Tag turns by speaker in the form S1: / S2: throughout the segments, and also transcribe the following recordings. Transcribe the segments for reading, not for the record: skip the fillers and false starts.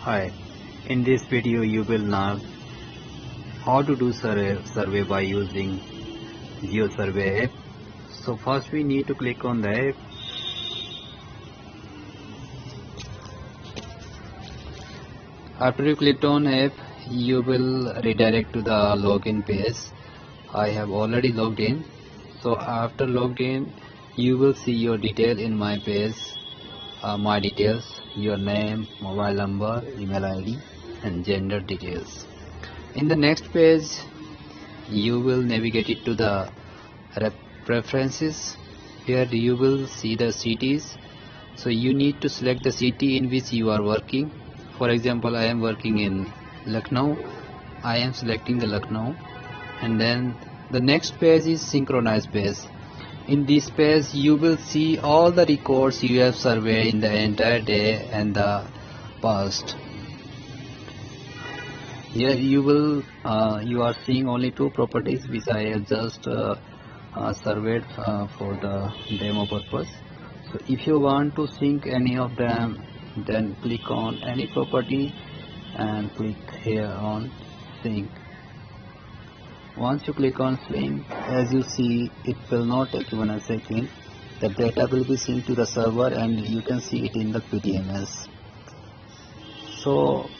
S1: Hi, in this video you will learn how to do survey by using GeoSurvey app. So first we need to click on the app. After you clicked on app, you will redirect to the login page. I have already logged in. So after logged in, you will see your detail in my page. My details, your name, mobile number, email ID and gender details. In the next page you will navigate it to the preferences. Here you will see the cities, so you need to select the city in which you are working. For example, I am working in Lucknow. I am selecting the Lucknow. And then the next page is synchronized page. In this page you will see all the records you have surveyed in the entire day and the past. Here you are seeing only two properties which I have just surveyed for the demo purpose. So if you want to sync any of them, then click on any property and click here on sync. Once you click on sync, as you see, it will not take even a second. The data will be synced to the server and you can see it in the PDMS. So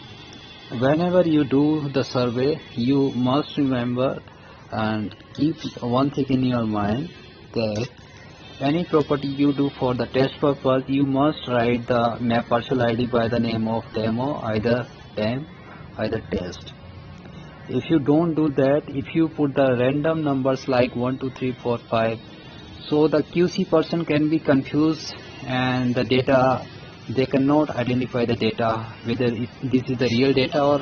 S1: whenever you do the survey, you must remember and keep one thing in your mind, that any property you do for the test purpose, you must write the map parcel ID by the name of demo, either dem, either test. If you don't do that, if you put the random numbers like 1 2 3 4 5, so the QC person can be confused and the data, they cannot identify the data whether this is the real data or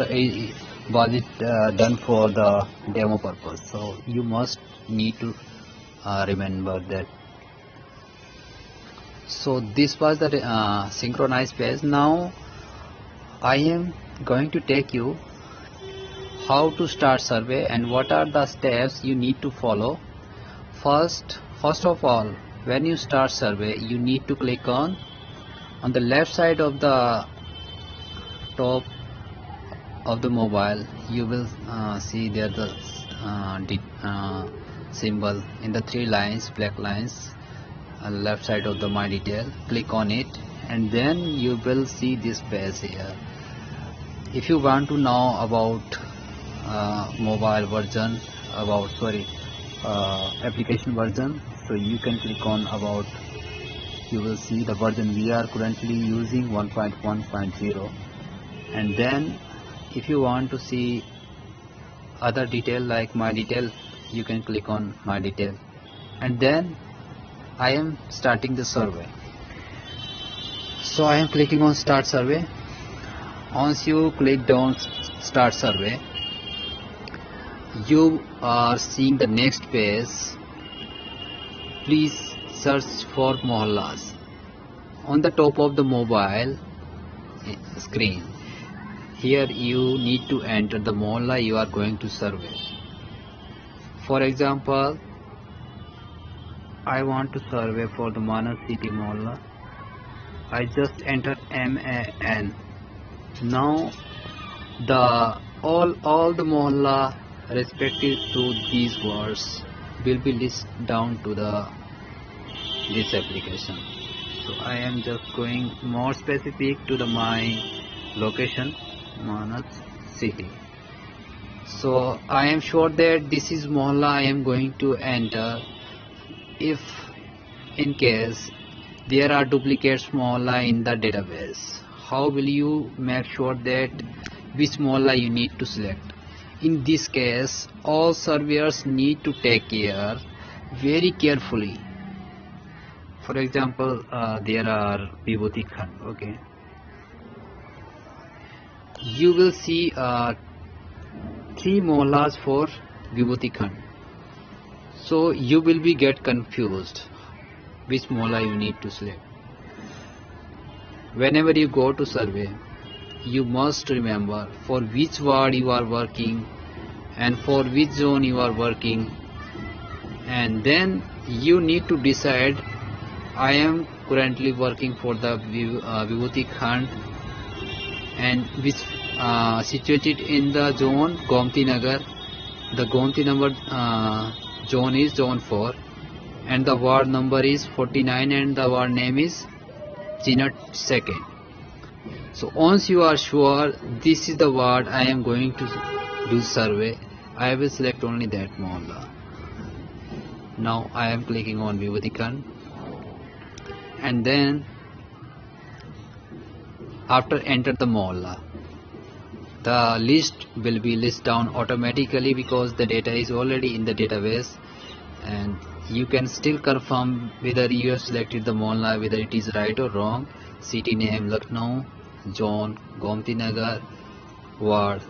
S1: was it done for the demo purpose. So you must need to remember that. So this was the synchronized page. Now I am going to take you how to start survey and what are the steps you need to follow. First of all, when you start survey, you need to click on the left side of the top of the mobile. You will see there the symbol in the three lines, black lines, left side of the my detail. Click on it and then you will see this page here. If you want to know about mobile version, application version, so you can click on about. You will see the version we are currently using 1.1.0, and then if you want to see other detail like my detail, you can click on my detail, and then I am starting the survey. So I am clicking on start survey. Once you click on start survey, you are seeing the next page. Please search for mohallas. On the top of the mobile screen, here you need to enter the mohalla you are going to survey. For example, I want to survey for the Manas City mohalla. I just entered MAN. Now all the mohalla respective to these words will be listed down to this application. So I am just going more specific to my location, Manas City. So I am sure that this is mohalla I am going to enter. If in case there are duplicates mohalla in the database, how will you make sure that which mohalla you need to select? In this case, all surveyors need to take care very carefully. For example, there are Vibhuti Khand. Okay, you will see 3 mohallas for Vibhuti Khand. So you will be get confused which mohalla you need to select. Whenever you go to survey, you must remember for which ward you are working and for which zone you are working, and then you need to decide. I am currently working for the Vibhuti Khand and which situated in the zone Gomti Nagar. The Gomti number zone is zone 4, and the ward number is 49, and the ward name is Chinat 2nd. So once you are sure this is the ward I am going to do survey, I will select only that mohalla. Now I am clicking on Vibhuti-Khand, and then after enter the mohalla, the list will be listed down automatically because the data is already in the database, and you can still confirm whether you have selected the mohalla, whether it is right or wrong. City name Lucknow, zone Gomti Nagar, ward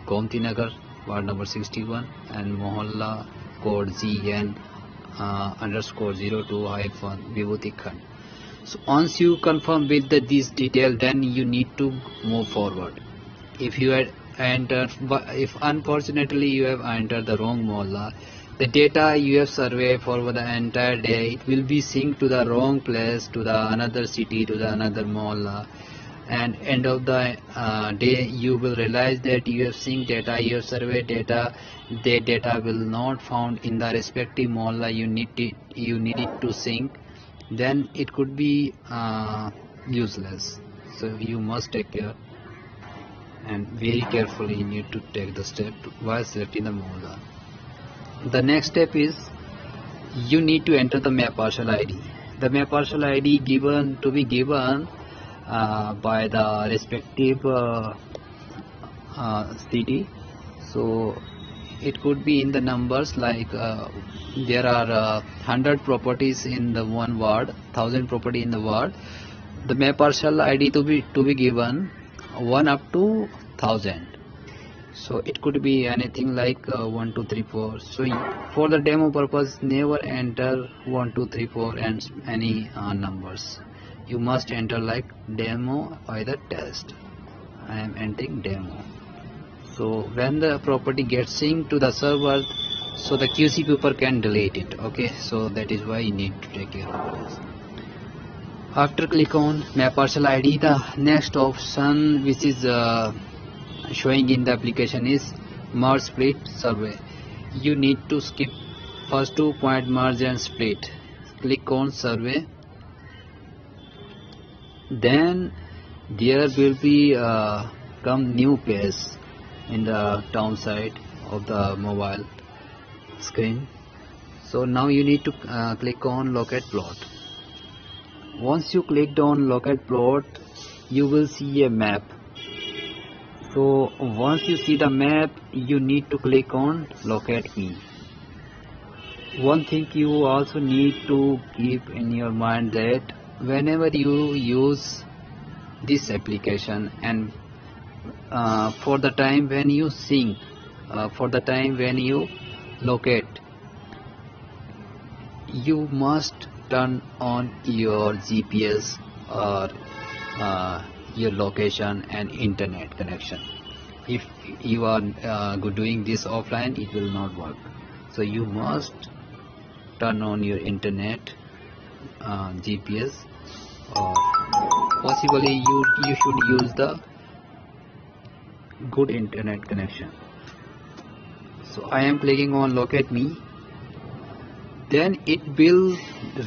S1: Gomti Nagar, ward number 61, and mohalla code GN _02 Vibhuti-Khand. So once you confirm with this detail, then you need to move forward. If you had entered, if unfortunately you have entered the wrong mohalla, the data you have surveyed for the entire day, it will be synced to the wrong place, to the another city, to the another mohalla, and end of the day you will realize that you have synced data, you have surveyed data, the data will not found in the respective mohalla you need it to sync, then it could be useless. So you must take care and very carefully you need to take the step while selecting the mohalla. The next step is you need to enter the map parcel ID. The map parcel ID given by the respective city. So it could be in the numbers like there are 100 properties in the one ward, 1000 property in the ward. The map parcel ID to be given 1 up to 1000. So it could be anything like 1 2 3 4. So for the demo purpose, never enter 1 2 3 4 and any numbers. You must enter like demo by the test. I am entering demo. So when the property gets synced to the server, so the QC people can delete it. Okay, so that is why you need to take care of this. After click on map parcel ID, the next option which is showing in the application is merge split survey. You need to skip first 2 point merge and split. Click on survey. Then there will be come new page in the down side of the mobile screen. So now you need to click on locate plot. Once you clicked on locate plot, you will see a map. So once you see the map, you need to click on locate me. One thing you also need to keep in your mind that whenever you use this application and for the time when you sync, for the time when you locate, you must turn on your GPS or your location and internet connection. If you are doing this offline, it will not work. So you must turn on your internet, GPS, or possibly you should use the good internet connection. So I am clicking on locate me. Then it will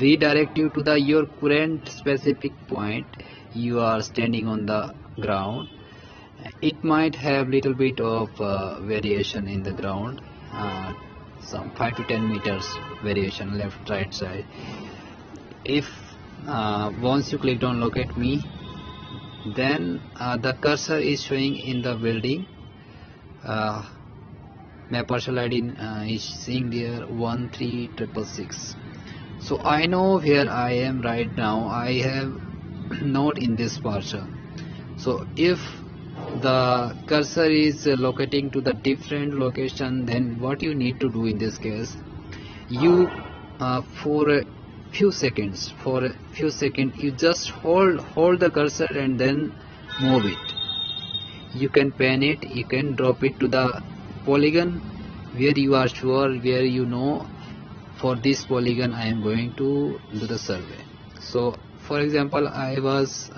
S1: redirect you to your current specific point. You are standing on the ground. It might have little bit of variation in the ground, some 5 to 10 meters variation left right side. If once you clicked on locate me, then the cursor is showing in the building. My parcel ID is seeing there 13666. So I know where I am right now. I have not in this parcel. So if the cursor is locating to the different location, then what you need to do in this case, you for a few seconds, you just hold the cursor and then move it. You can pan it, you can drop it to the polygon where you are sure, where you know for this polygon I am going to do the survey. So for example, I was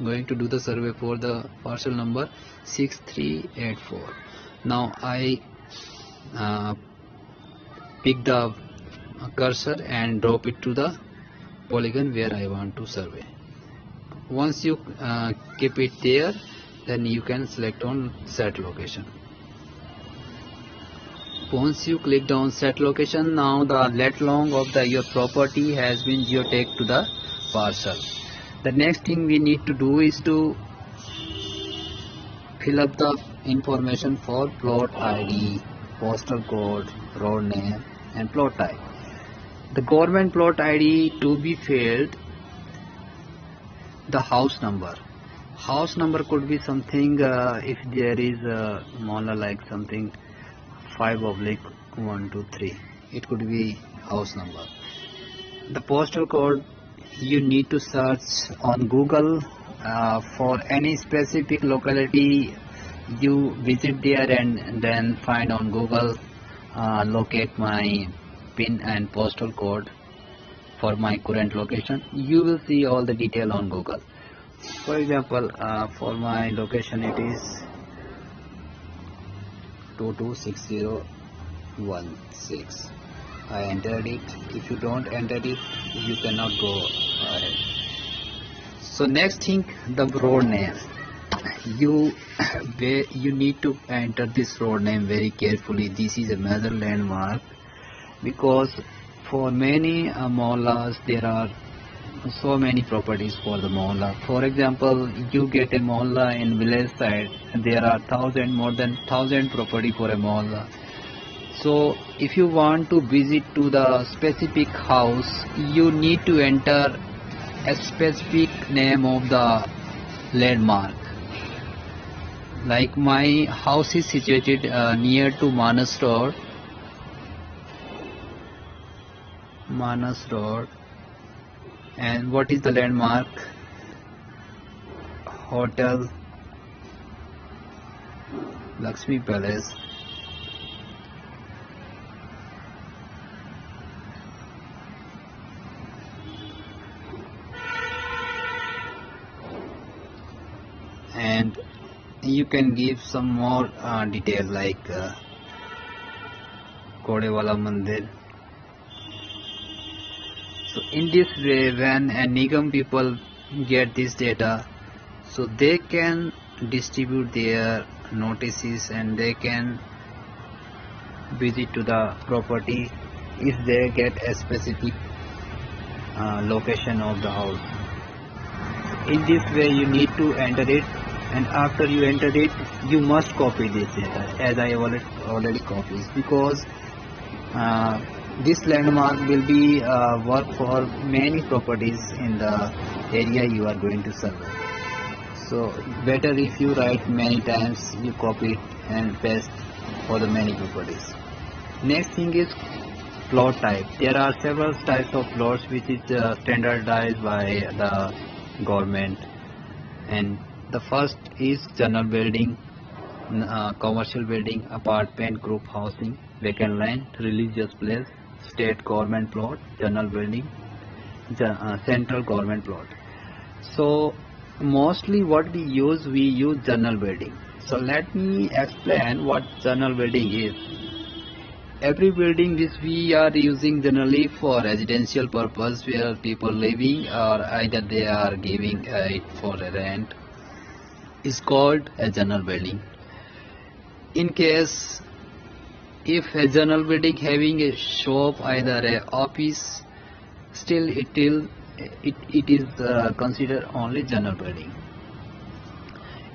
S1: going to do the survey for the parcel number 6384. Now I pick the cursor and drop it to the polygon where I want to survey. Once you keep it there, then you can select on set location. Once you click on set location, now the lat long of your property has been geotagged to the parcel. The next thing we need to do is to fill up the information for plot ID, postal code, road name and plot type. The government plot ID to be filled, the house number. House number could be something if there is a mohalla like something 5/123, it could be house number. The postal code, you need to search on Google for any specific locality. You visit there and then find on Google, locate my PIN and postal code for my current location. You will see all the detail on Google. For example, for my location it is 226016. I entered it. If you don't enter it, you cannot go ahead. So next thing, the road name. You need to enter this road name very carefully. This is a major landmark because for many mohallas there are so many properties for the mohalla. For example, you get a mohalla in village side, there are more than 1,000 property for a mohalla. So if you want to visit to the specific house, you need to enter a specific name of the landmark. Like my house is situated near to Manas Road. And what is the landmark? Hotel Lakshmi Palace. And you can give some more detail like Kodewala Mandir. So in this way, when a Nigam people get this data, so they can distribute their notices and they can visit to the property if they get a specific location of the house. In this way you need to enter it, and after you enter it, you must copy this data as I already copied, because this landmark will be work for many properties in the area you are going to survey. So better if you write many times, you copy it and paste for the many properties. Next thing is plot type. There are several types of plots which is standardized by the government, and the first is general building, commercial building, apartment, group housing, vacant land, religious place, state government plot, general building, central government plot. So mostly what we use general building. So let me explain what general building is. Every building which we are using generally for residential purpose, where people living or either they are giving it for a rent, is called a general building. In case if a general building having a shop, either a office, still it is considered only general building.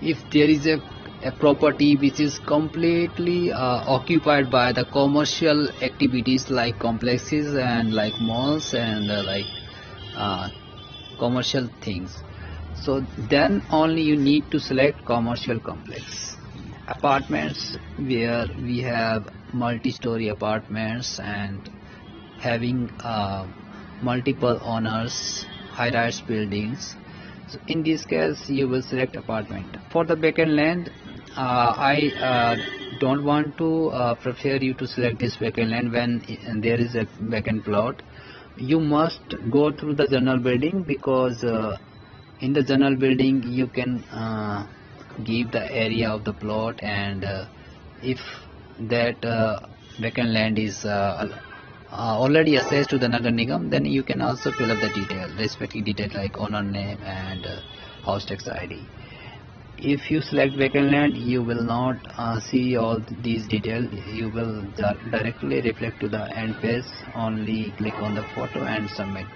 S1: If there is a property which is completely occupied by the commercial activities like complexes and like malls and like commercial things, so then only you need to select commercial complex. Apartments, where we have multi-story apartments and having multiple owners, high-rise buildings. So in this case you will select apartment. For the vacant land, I don't want to prefer you to select this vacant land when there is a vacant plot, you must go through the general building, because in the general building you can give the area of the plot, and if that vacant land is already assessed to the Nagar Nigam, then you can also fill up the detail, respective detail like owner name and house tax ID. If you select vacant land, you will not see all these details. You will directly reflect to the end page. Only click on the photo and submit.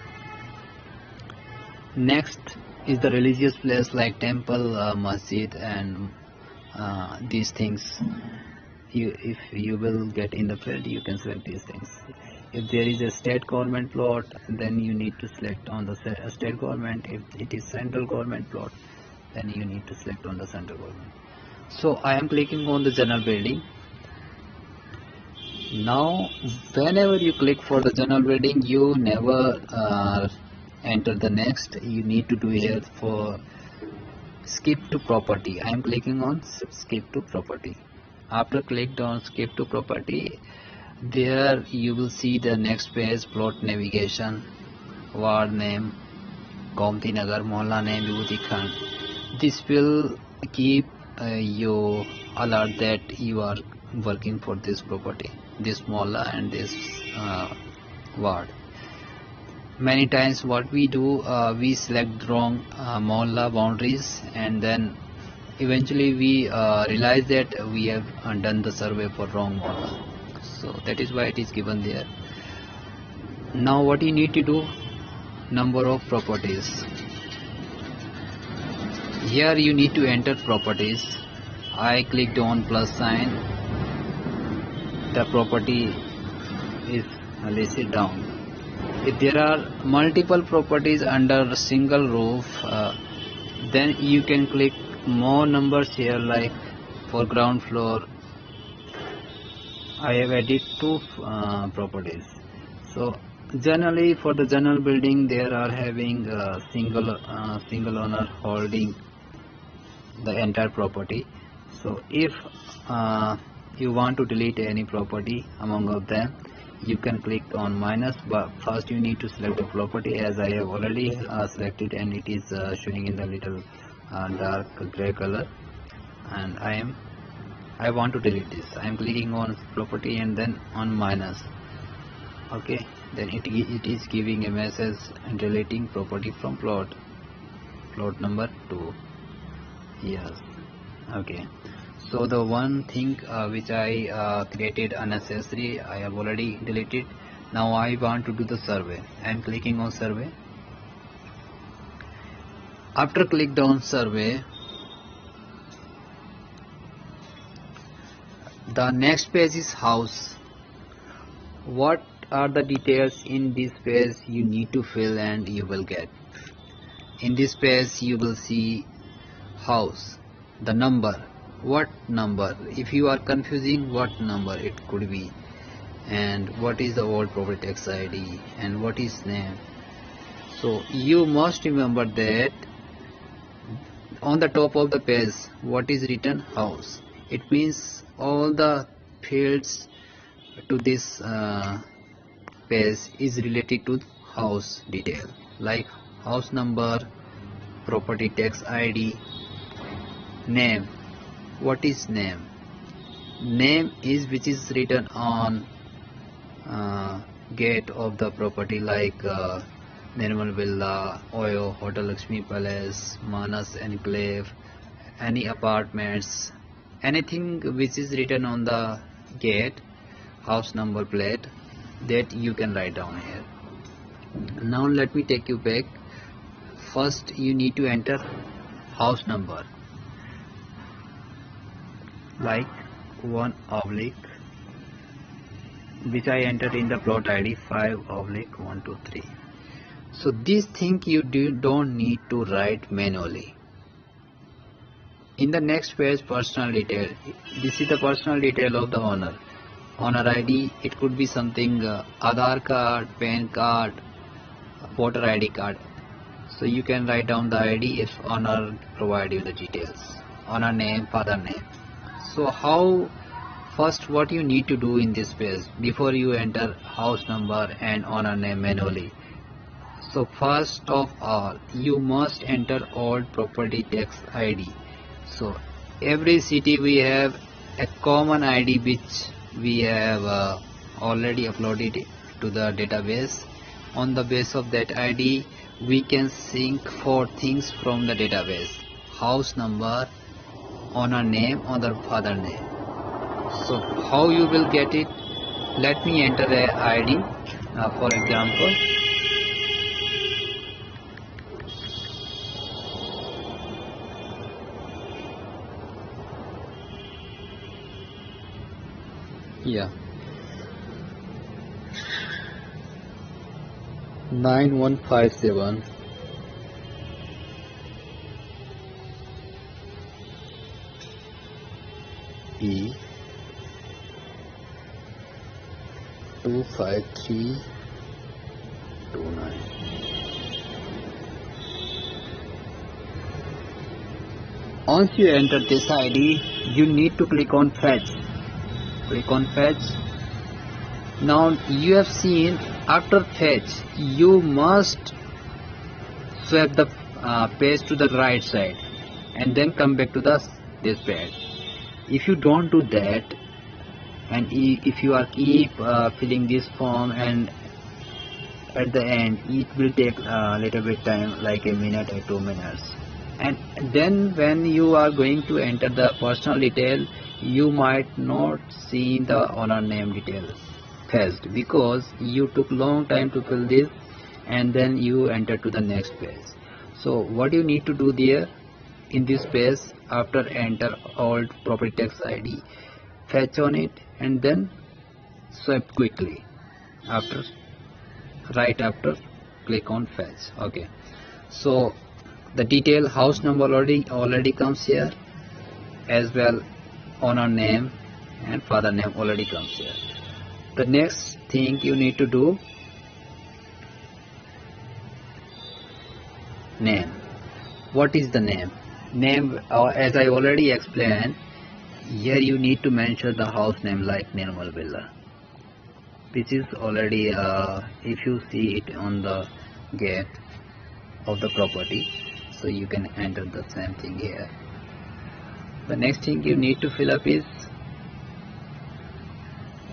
S1: Next is the religious place like temple, masjid, and these things. If you will get in the field, you can select these things. If there is a state government plot, then you need to select on the state government. If it is central government plot, then you need to select on the central government. So I am clicking on the general building. Now whenever you click for the general building, you never enter the next. You need to do here for skip to property. I am clicking on skip to property. After clicked on skip to property, there you will see the next page: plot navigation, ward name, Gomti Nagar, Mohalla name, Vibhuti Khan. This will keep you alert that you are working for this property, this mohalla and this ward. Many times what we do, we select wrong mohalla boundaries, and then eventually we realize that we have done the survey for wrong mohalla. So that is why it is given there. Now what you need to do, number of properties. Here you need to enter properties. I clicked on plus sign. The property is listed down. If there are multiple properties under a single roof, then you can click more numbers here, like for ground floor I have added 2 properties. So generally for the general building, there are having single owner holding the entire property. So if you want to delete any property among of them, you can click on minus, but first you need to select the property, as I have already selected, and it is showing in the little dark gray color, and I want to delete this. I am clicking on property and then on minus. Okay, then it is giving a message and deleting property from plot number 2. Yes. Okay, so the one thing which I created unnecessary, I have already deleted. Now I want to do the survey. I am clicking on survey. After clicked on survey, the next page is house. What are the details in this page you need to fill, and you will get. In this page you will see house, the number, what number, if you are confusing what number it could be, and what is the old property tax ID, and what is name. So you must remember that on the top of the page what is written, house. It means all the fields to this page is related to house detail, like house number, property tax ID, name. What is name? Name is which is written on gate of the property, like Nirmal Villa, Oyo, Hotel Lakshmi Palace, Manas Enclave, any apartments, anything which is written on the gate, house number plate, that you can write down here. Now let me take you back. First you need to enter house number, like 1/, which I entered in the plot ID 5/123. So this thing you don't need to write manually. In the next page, personal detail. This is the personal detail of the owner. Owner ID, it could be something Aadhaar card, PAN card, voter ID card. So you can write down the ID if owner provide you the details. Owner name, father name. So how First, what you need to do in this page before you enter house number and owner name manually. So first of all, you must enter old property tax ID. So every city we have a common ID which we have already uploaded to the database. On the base of that ID, we can sync 4 things from the database: house number, owner name, owner father name. So how you will get it? Let me enter the ID. For example, yeah, 9157 E 25329. Once you enter this ID, you need to click on fetch. Click on fetch. Now you have seen after fetch, you must swap the page to the right side and then come back to this page. If you don't do that, and if you are keep filling this form, and at the end it will take a little bit time, like a minute or 2 minutes, and then when you are going to enter the personal detail, you might not see the owner name details first because you took long time to fill this and then you enter to the next page. So what you need to do there in this page, after enter old property tax ID, fetch on it and then swipe quickly after, right after, click on fetch. Okay, so the detail house number already comes here, as well owner name and father name already comes here. The next thing you need to do, name. What is the name? Name, as I already explained, here you need to mention the house name like Nirmal Villa, which is already if you see it on the gate of the property, so you can enter the same thing here. The next thing you need to fill up is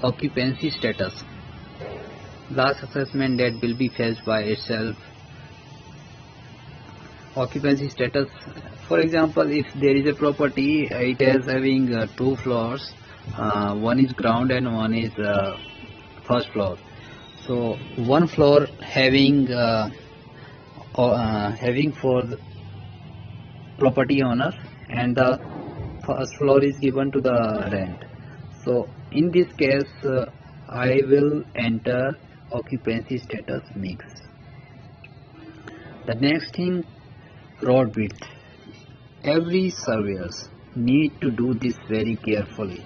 S1: occupancy status. Last assessment date will be fetched by itself. Occupancy status, for example, if there is a property, it is having 2 floors, one is ground and one is first floor. So one floor having for the property owner, and the first floor is given to the rent. So in this case, I will enter occupancy status mix. The next thing, road width. Every surveyors need to do this very carefully.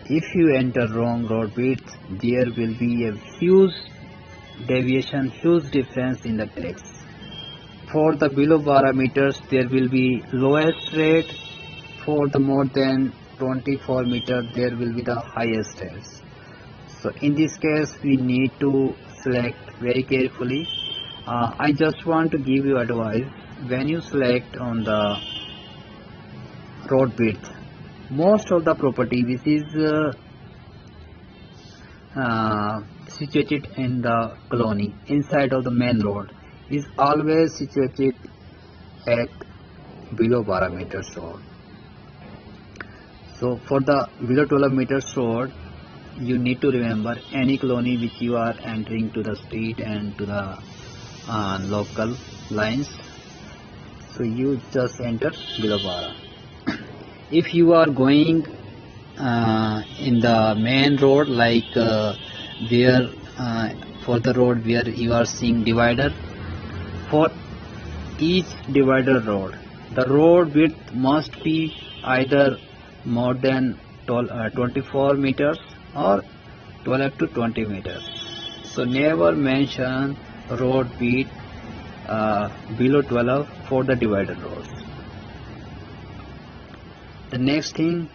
S1: If you enter wrong road width, there will be a huge deviation, huge difference in the tax. For the below 12 meters, there will be lowest rate. For the more than 24 meters, there will be the highest rates. So in this case, we need to select very carefully. I just want to give you advice. When you select on the road width, most of the property which is situated in the colony inside of the main road is always situated at below 12 meters road. So for the below 12 meters road, you need to remember any colony which you are entering to the street and to the local lines, so you just enter below 12. If you are going in the main road, like where for the road where you are seeing divider, for each divider road, the road width must be either more than 24 meters or 12 to 20 meters. So never mention road width below 12 for the divider roads. The next thing,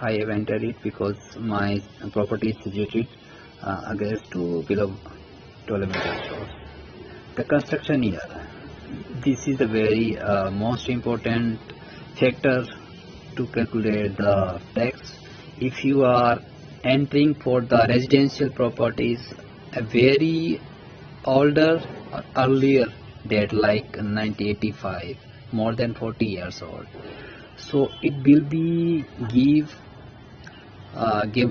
S1: I have entered it because my property is situated against to below 12 meters shore. The construction year. This is the very most important factor to calculate the tax. If you are entering for the residential properties a very older or earlier date like 1985, more than 40 years old, so it will be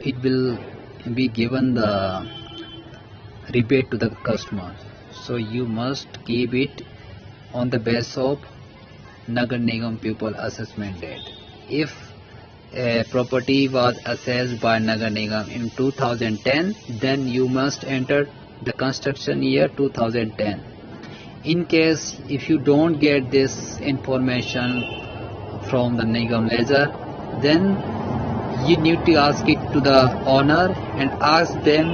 S1: it will be given the rebate to the customer. So you must keep it on the base of Nagar Nigam Pupil Assessment Date. If a property was assessed by Nagar Nigam in 2010, then you must enter the construction year 2010. In case if you don't get this information from the Nigam ledger, then you need to ask it to the owner and ask them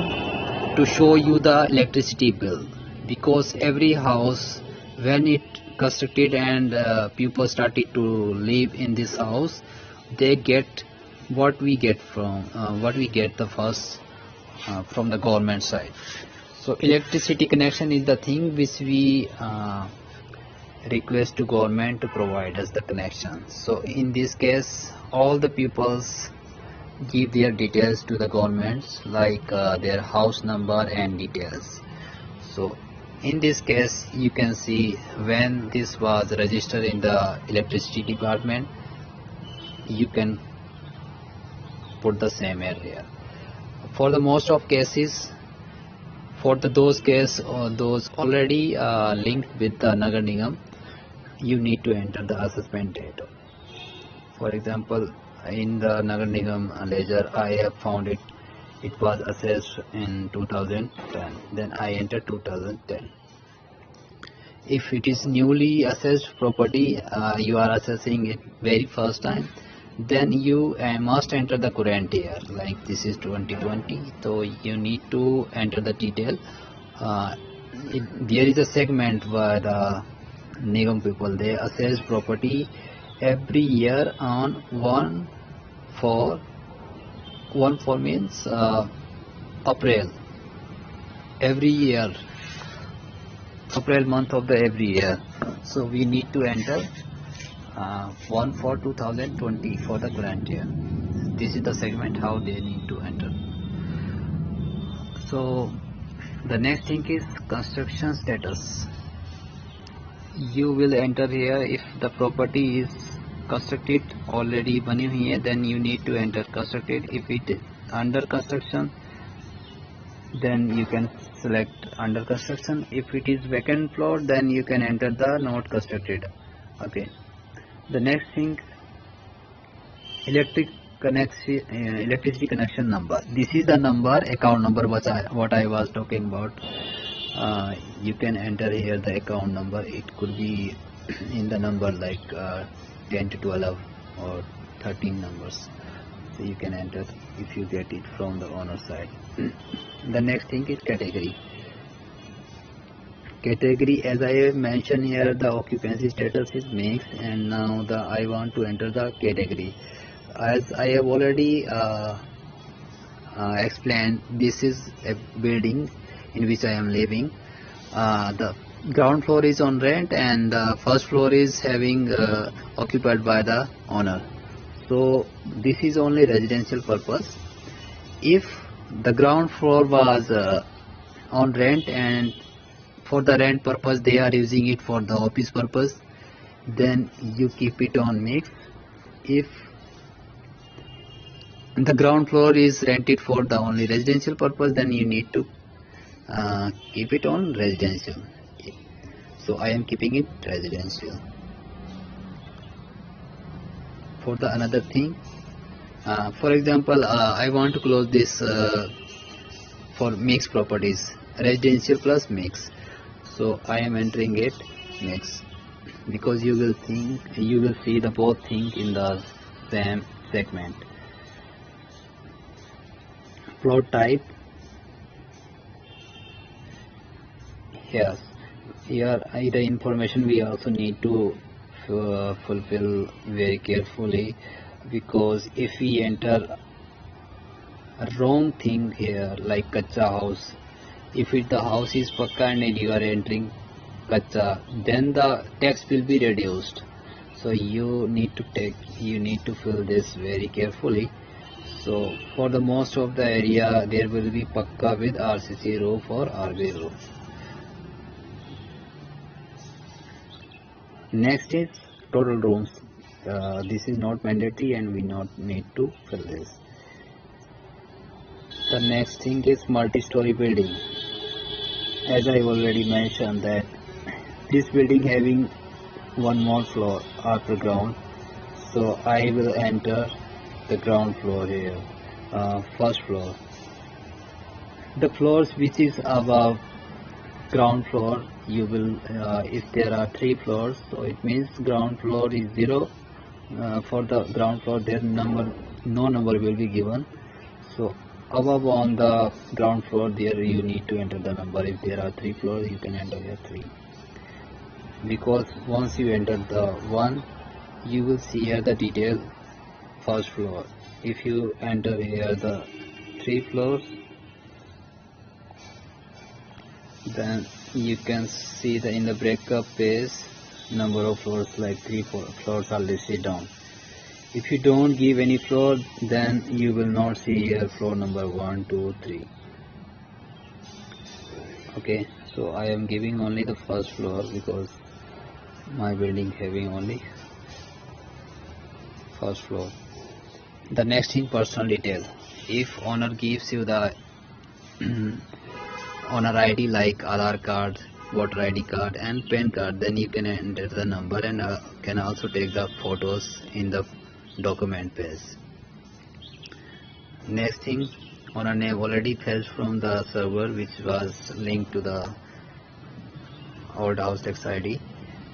S1: to show you the electricity bill, because every house when it constructed and people started to live in this house, they get what we get the first from the government side. So electricity connection is the thing which we request to government to provide us the connection. So in this case all the peoples give their details to the governments, like their house number and details. So in this case you can see when this was registered in the electricity department, you can put the same area. For the most of cases, for those cases those already linked with the Nagar Nigam, you need to enter the assessment date. For example, in the Nagar Nigam ledger I have found it was assessed in 2010, then I enter 2010. If it is newly assessed property, you are assessing it very first time, then you must enter the current year, like this is 2020, so you need to enter the detail. There is a segment where the Nigam people, they assess property every year on 1/4 means April, every year, April month of the every year. So we need to enter 1/4/2020 for the current year. This is the segment how they need to enter. So the next thing is construction status. You will enter here if the property is constructed, already bani hui hai, then you need to enter constructed. If it is under construction, then you can select under construction. If it is vacant plot, then you can enter the not constructed. Okay. The next thing, electricity connection number. This is the number, account number what I was talking about. You can enter here the account number. It could be in the number like 10 to 12 or 13 numbers. So you can enter if you get it from the owner side. The next thing is category. Category, as I have mentioned here, the occupancy status is mixed, and now I want to enter the category. As I have already explained, this is a building in which I am living. The ground floor is on rent and the first floor is having occupied by the owner. So this is only residential purpose. If the ground floor was on rent and for the rent purpose they are using it for the office purpose, then you keep it on mix. If the ground floor is rented for the only residential purpose, then you need to keep it on residential. So I am keeping it residential. For the another thing, for example, I want to close this for mixed properties, residential plus mix. So I am entering it mix, because you will see the both things in the same segment. Plot type. Yes, here the information we also need to fulfill very carefully. because if we enter a wrong thing here like kacha house, if the house is pakka and you are entering kacha, then the tax will be reduced. So you need to fill this very carefully. So for the most of the area there will be pakka with RCC roof or RB roof. Next is total rooms. This is not mandatory and we not need to fill this. The next thing is multi-story building. As I already mentioned that this building having one more floor upper ground, so I will enter the ground floor here, first floor. The floors which is above ground floor, you will if there are 3 floors, so it means ground floor is 0. For the ground floor there no number will be given. So above on the ground floor there you need to enter the number. If there are 3 floors you can enter here 3, because once you enter the 1 you will see here the detail first floor. If you enter here the 3 floors, then you can see the in the breakup page number of floors, like 3-4 floors are listed down. If you don't give any floor, then you will not see here floor number 1, 2, 3. Okay, so I am giving only the first floor because my building having only first floor. The next thing, personal detail. If owner gives you the owner ID like Aadhaar card, voter ID card and PAN card, then you can enter the number and can also take the photos in the document page. Next thing, owner name already fetched from the server which was linked to the old house tax ID.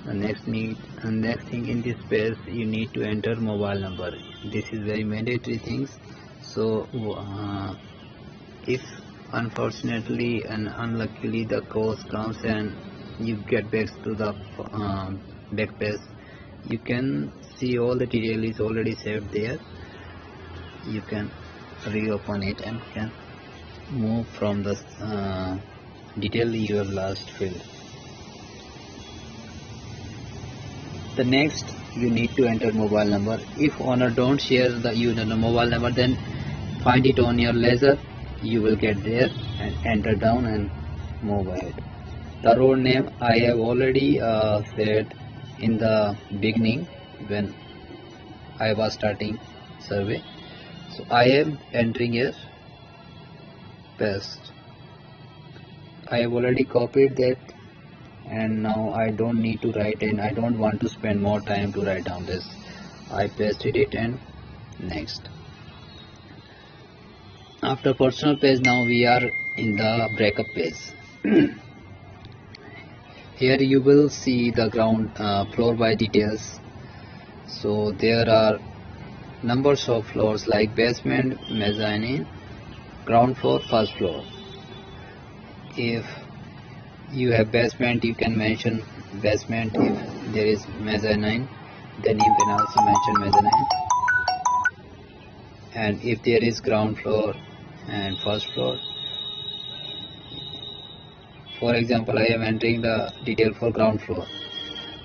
S1: The next thing in this page, you need to enter mobile number. This is very mandatory things. So if unfortunately and unluckily the course comes and you get back to the back page, you can see all the detail is already saved there. You can reopen it and can move from the detail you have last filled. The next, you need to enter mobile number. If owner don't share the mobile number, then find it on your ledger. You will get there and enter down and move ahead. The road name I have already said in the beginning when I was starting survey. So I am entering here paste. I have already copied that, and now I don't need to write, and I don't want to spend more time to write down this. I pasted it and next. After personal page, now we are in the breakup page. Here you will see the ground floor by details. So there are numbers of floors like basement, mezzanine, ground floor, first floor. If you have basement, you can mention basement. If there is mezzanine, then you can also mention mezzanine. And if there is ground floor and first floor, for example, I am entering the detail for ground floor.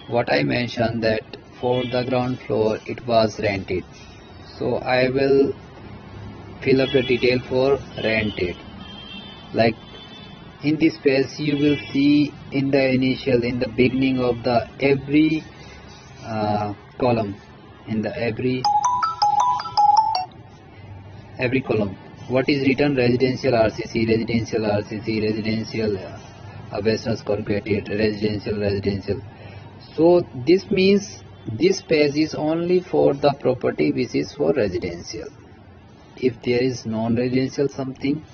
S1: What I mentioned that for the ground floor it was rented, so I will fill up the detail for rented. Like in this page you will see in the beginning of the every column, in the every column, what is written: residential RCC, residential RCC, residential business corporate, residential. So this means this page is only for the property which is for residential. If there is non-residential something,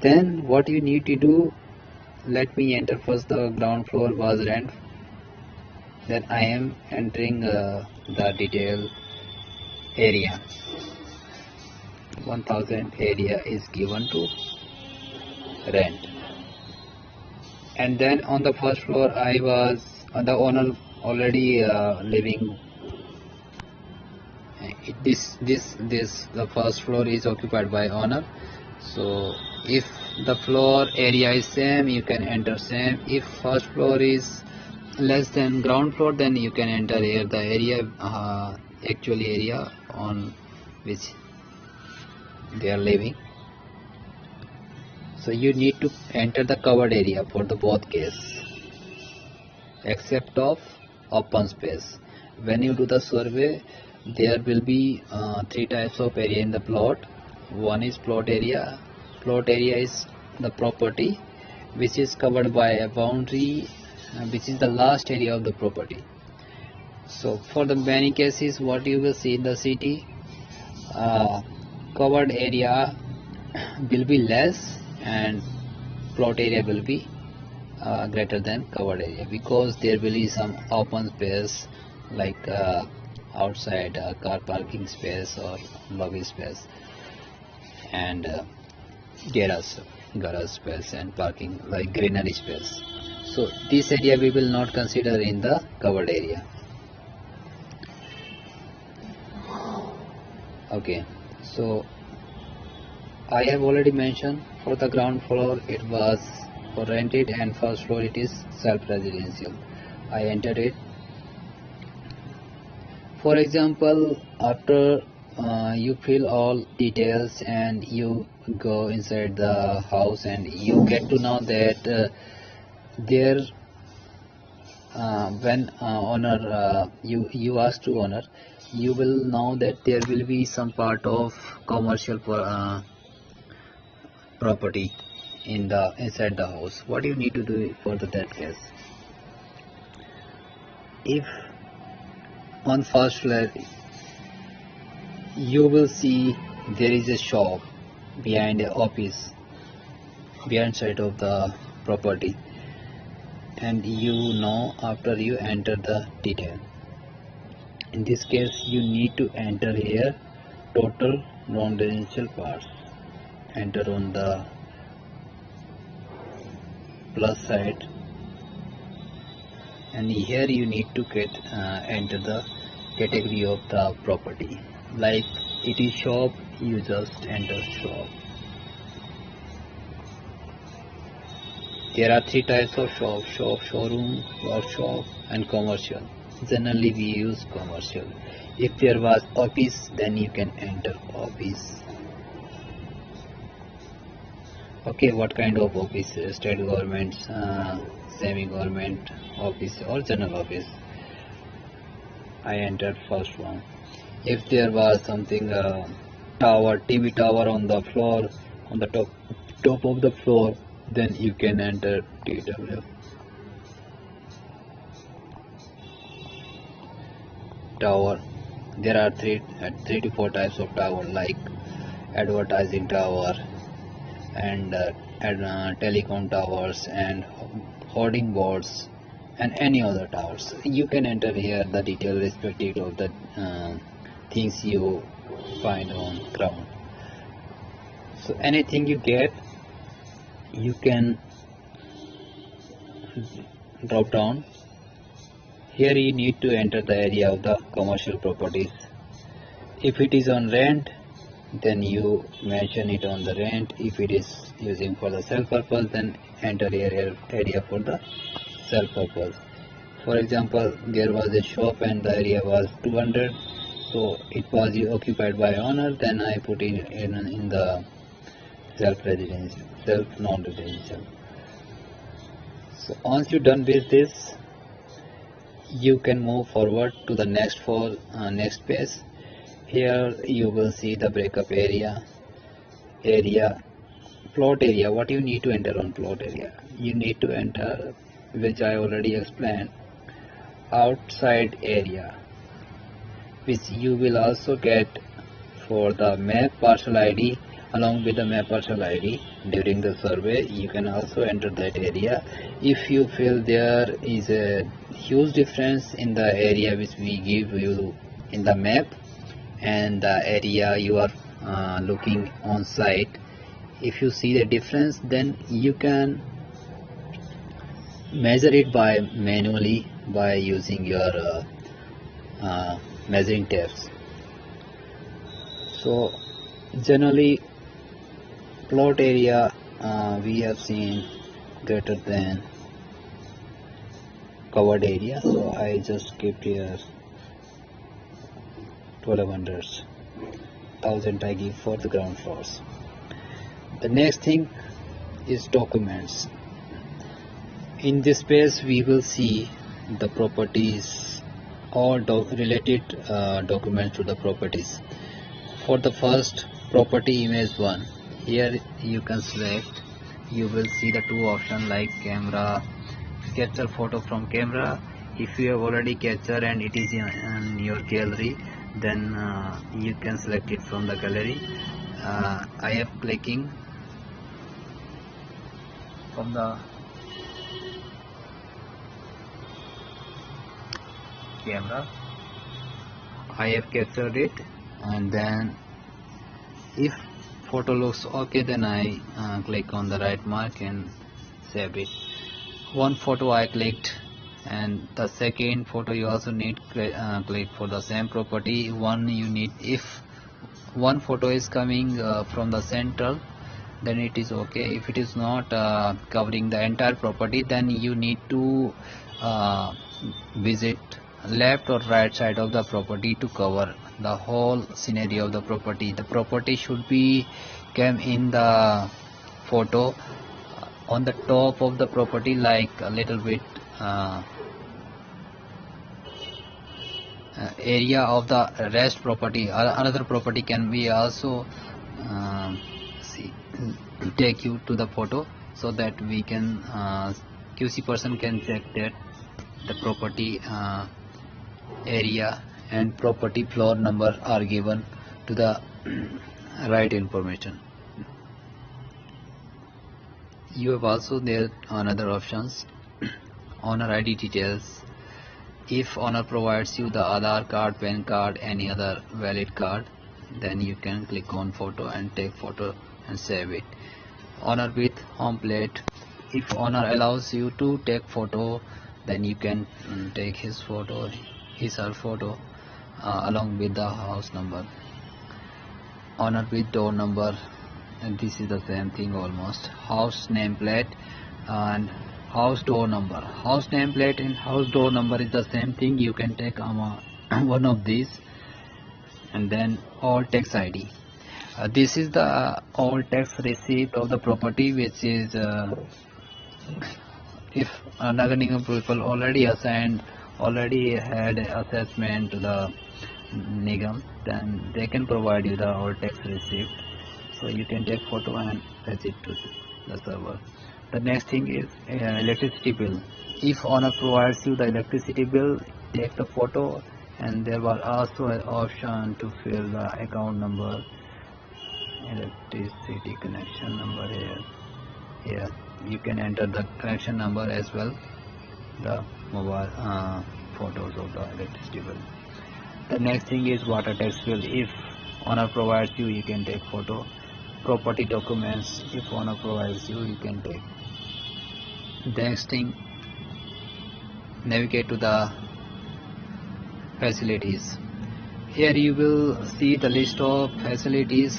S1: then what you need to do, let me enter first the ground floor was rent, then I am entering the detail area. 1000 area is given to rent. And then on the first floor I was the owner already living this the first floor is occupied by owner. So if the floor area is same, you can enter same. If first floor is less than ground floor, then you can enter here the area, actually area on which they are living. So you need to enter the covered area for the both case, except of open space. When you do the survey, there will be three types of area in the plot. One is plot area. Plot area is the property which is covered by a boundary, which is the last area of the property. So for the many cases, what you will see in the city, covered area will be less and plot area will be greater than covered area, because there will be some open space like outside car parking space or lobby space, and garage space and parking like greenery space. So this area we will not consider in the covered area. Okay, so I have already mentioned for the ground floor it was for rented, and first floor it is self-residential. I entered it. For example, after you fill all details and you go inside the house and you get to know that there when owner you ask to owner, you will know that there will be some part of commercial property in the inside the house. What you need to do for that case? If on first floor you will see there is a shop behind the office, behind side of the property, and you know after you enter the detail. In this case, you need to enter here total non-residential parts. Enter on the plus side, and here you need to enter the category of the property. Like it is shop, you just enter shop. There are three types of shop: showroom, workshop, and commercial. Generally we use commercial. If there was office, then you can enter office. Okay, what kind of office? State government, semi-government office, or general office? I entered first one. If there was something tower, TV tower on the floor, on the top of the floor, then you can enter TW. Tower. There are three to four types of tower, like advertising tower and telecom towers and hoarding boards and any other towers. You can enter here the detail respective of the things you find on ground. So anything you get, you can drop down. Here you need to enter the area of the commercial properties. If it is on rent, then you mention it on the rent. If it is using for the sell purpose, then enter area for the sell purpose. For example, there was a shop and the area was 200, so it was occupied by owner. Then I put it in the self-residential, self-non-residential. So once you're done with this, you can move forward to the next page. Here you will see the breakup area, plot area. What you need to enter on plot area? You need to enter, which I already explained, outside area, which you will also get for the map parcel ID. Along with the map parcel ID during the survey, you can also enter that area. If you feel there is a huge difference in the area which we give you in the map and the area you are looking on site, if you see the difference, then you can measure it by manually by using your measuring tapes. So generally plot area we have seen greater than covered area, so I just kept here 1200, 1000 I give for the ground floors. The next thing is documents. In this space we will see the properties or related documents to the properties. For the first property, image 1, here you can select, you will see the two options like camera, capture photo from camera. If you have already captured and it is in your gallery, then you can select it from the gallery. I am clicking from the camera. I have captured it, and then if photo looks okay, then I click on the right mark and save it. One photo I clicked, and the second photo you also need click for the same property. One you need, if one photo is coming from the center, then it is okay. If it is not covering the entire property, then you need to visit left or right side of the property to cover the whole scenario of the property. The property should be came in the photo on the top of the property, like a little bit area of the rest property. Another property can be also see, take you to the photo, so that we can QC person can check that the property area and property floor number are given to the right information. You have also there another options, owner ID details. If owner provides you the Aadhaar card, PAN card, any other valid card, then you can click on photo and take photo and save it. Owner with home plate. If owner allows you to take photo, then you can take his photo, his or her photo along with the house number. Owner with door number, and this is the same thing almost. House nameplate and house door number. House nameplate and house door number is the same thing. You can take one of these, and then all tax ID. This is the all tax receipt of the property, which is if Nagar Nigam people already assigned, already had assessment to the Nigam, then they can provide you the all tax receipt. So you can take photo and fetch it to the server. The next thing is electricity bill. If owner provides you the electricity bill, take the photo, and there was also an option to fill the account number, electricity connection number here. Here you can enter the connection number as well, the mobile photos of the electricity bill. The next thing is water tax bill. If owner provides you, you can take photo. Property documents, if owner provides you, you can take. The next thing, navigate to the facilities. Here you will see the list of facilities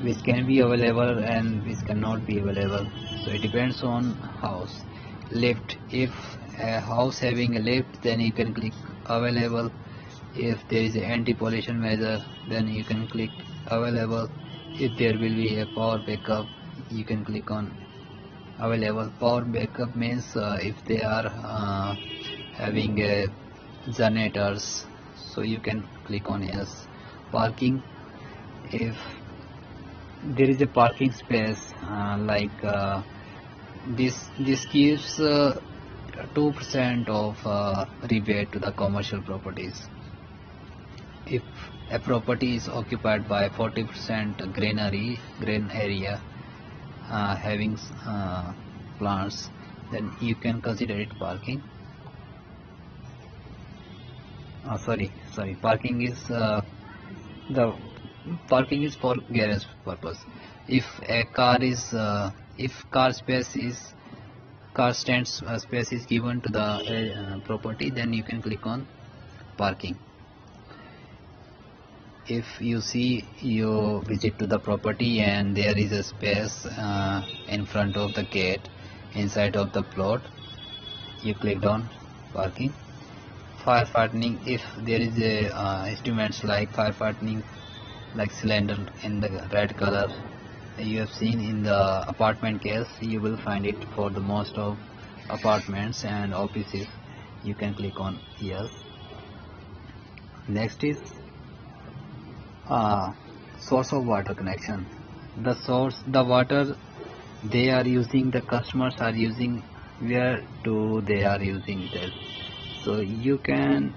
S1: which can be available and which cannot be available. So it depends on house. Lift, if a house having a lift, then you can click available. If there is an anti-pollution measure, then you can click available. If there will be a power backup, you can click on available. Power backup means if they are having generators, so you can click on yes. Parking, if there is a parking space this gives 2% of rebate to the commercial properties. If a property is occupied by 40% green area having plants, then you can consider it parking. Parking is the parking is for garage purpose. If a car is if car stands space is given to the property, then you can click on parking. if you see, you visit to the property and there is a space in front of the gate inside of the plot, you clicked on parking. Firefighting, if there is a instruments like firefighting, like cylinder in the red color you have seen in the apartment case, you will find it for the most of apartments and offices. You can click on yes. Next is source of water connection. The water they are using, the customers are using, where do they are using this? So you can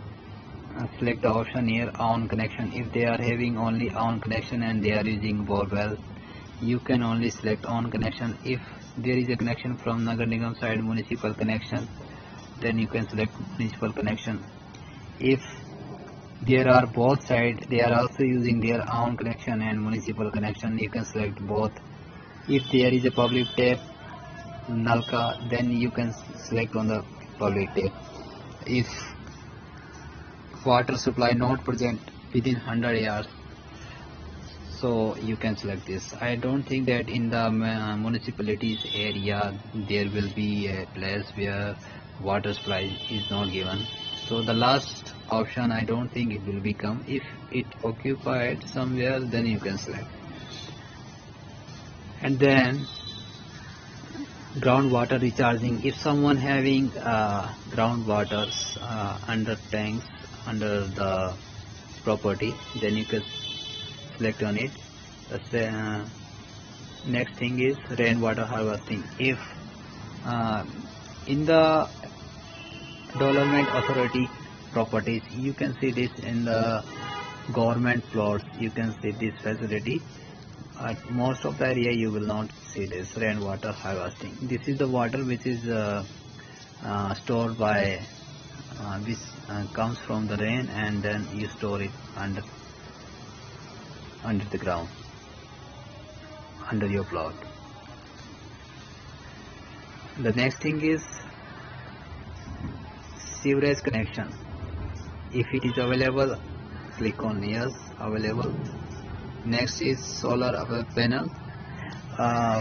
S1: select the option here, on connection. If they are having only on connection and they are using borewell, you can only select on connection. If there is a connection from Nagar Nigam side, municipal connection, then you can select municipal connection. If there are both sides, they are also using their own connection and municipal connection, you can select both. If there is a public tap, Nalka, then you can select on the public tap. If water supply not present within 100 yards, so you can select this. I don't think that in the municipalities area there will be a place where water supply is not given. So the last option, I don't think it will become. If it occupied somewhere, then you can select. And then groundwater recharging. If someone having groundwaters under tanks under the property, then you can select on it. The next thing is rainwater harvesting. If in the development authority properties, you can see this in the government plots, you can see this facility. At most of the area you will not see this rainwater harvesting. This is the water which is stored by which comes from the rain, and then you store it under the ground, under your plot. The next thing is sewerage connection. If it is available, click on yes, available. Next is solar panel.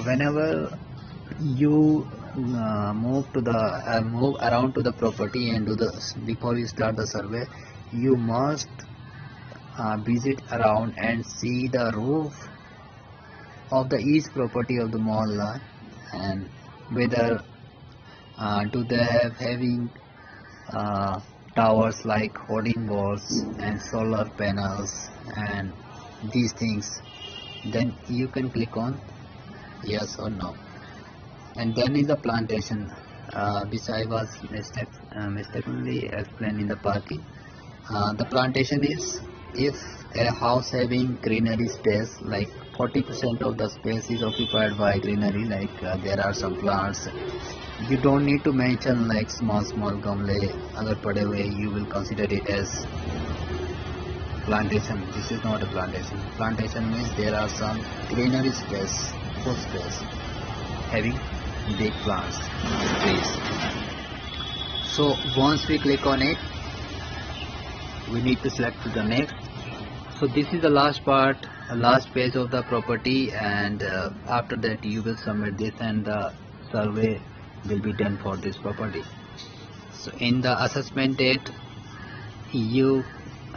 S1: Whenever you move around to the property and before you start the survey, you must visit around and see the roof of the each property of the mohalla, and whether do they have having towers like hoarding walls and solar panels and these things. Then you can click on yes or no. And then is the plantation, which I was mistakenly explained in the parking. The plantation is if a house having greenery space, like 40% of the space is occupied by greenery, like there are some plants, you don't need to mention like small gamle agar pade hue, you will consider it as plantation. This is not a plantation. Plantation means there are some greenery space, full space, having big plants, trees. So once we click on it, we need to select to the next. So this is the last part, last page of the property, and after that you will submit this and the survey will be done for this property. So in the assessment date, you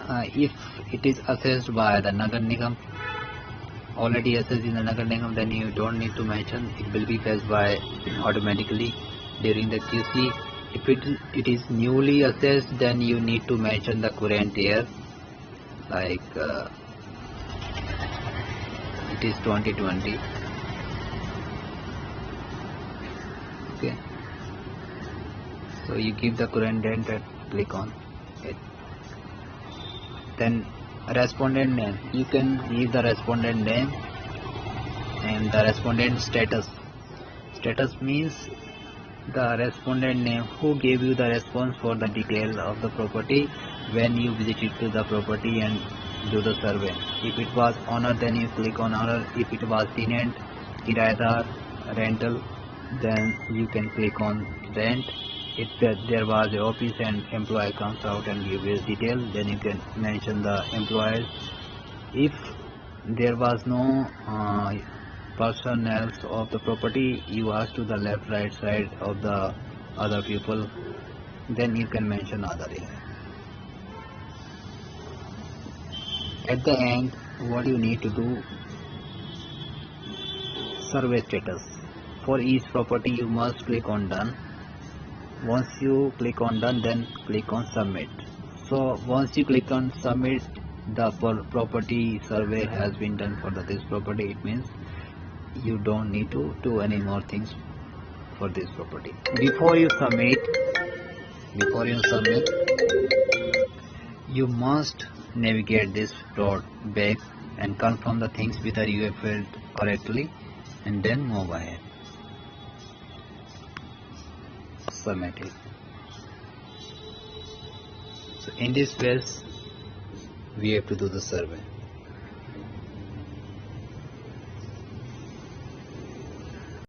S1: if it is assessed by the Nagar Nigam, already assessed in the Nagar Nigam, then you don't need to mention, it will be fetched by automatically during the QC. If it is newly assessed, then you need to mention the current year, like it is 2020. Okay, so you give the current date and click on it. Then respondent name, you can give the respondent name and the respondent status. Status means the respondent name who gave you the response for the detail of the property when you visited to the property and do the survey. If it was owner, then you click on owner. If it was tenant, kirayadar, rental, then you can click on rent. If there was a office and employee comes out and gives his detail, then you can mention the employees If there was no person else of the property, you ask to the left right side of the other people, then you can mention other here. At the end, what you need to do, survey status. For each property you must click on done. Once you click on done, then click on submit. So once you click on submit, the property survey has been done for this property. It means you don't need to do any more things for this property. Before you submit, you must navigate this road back and confirm the things whether you have filled correctly, and then move ahead. Submit it. So in this phase we have to do the survey.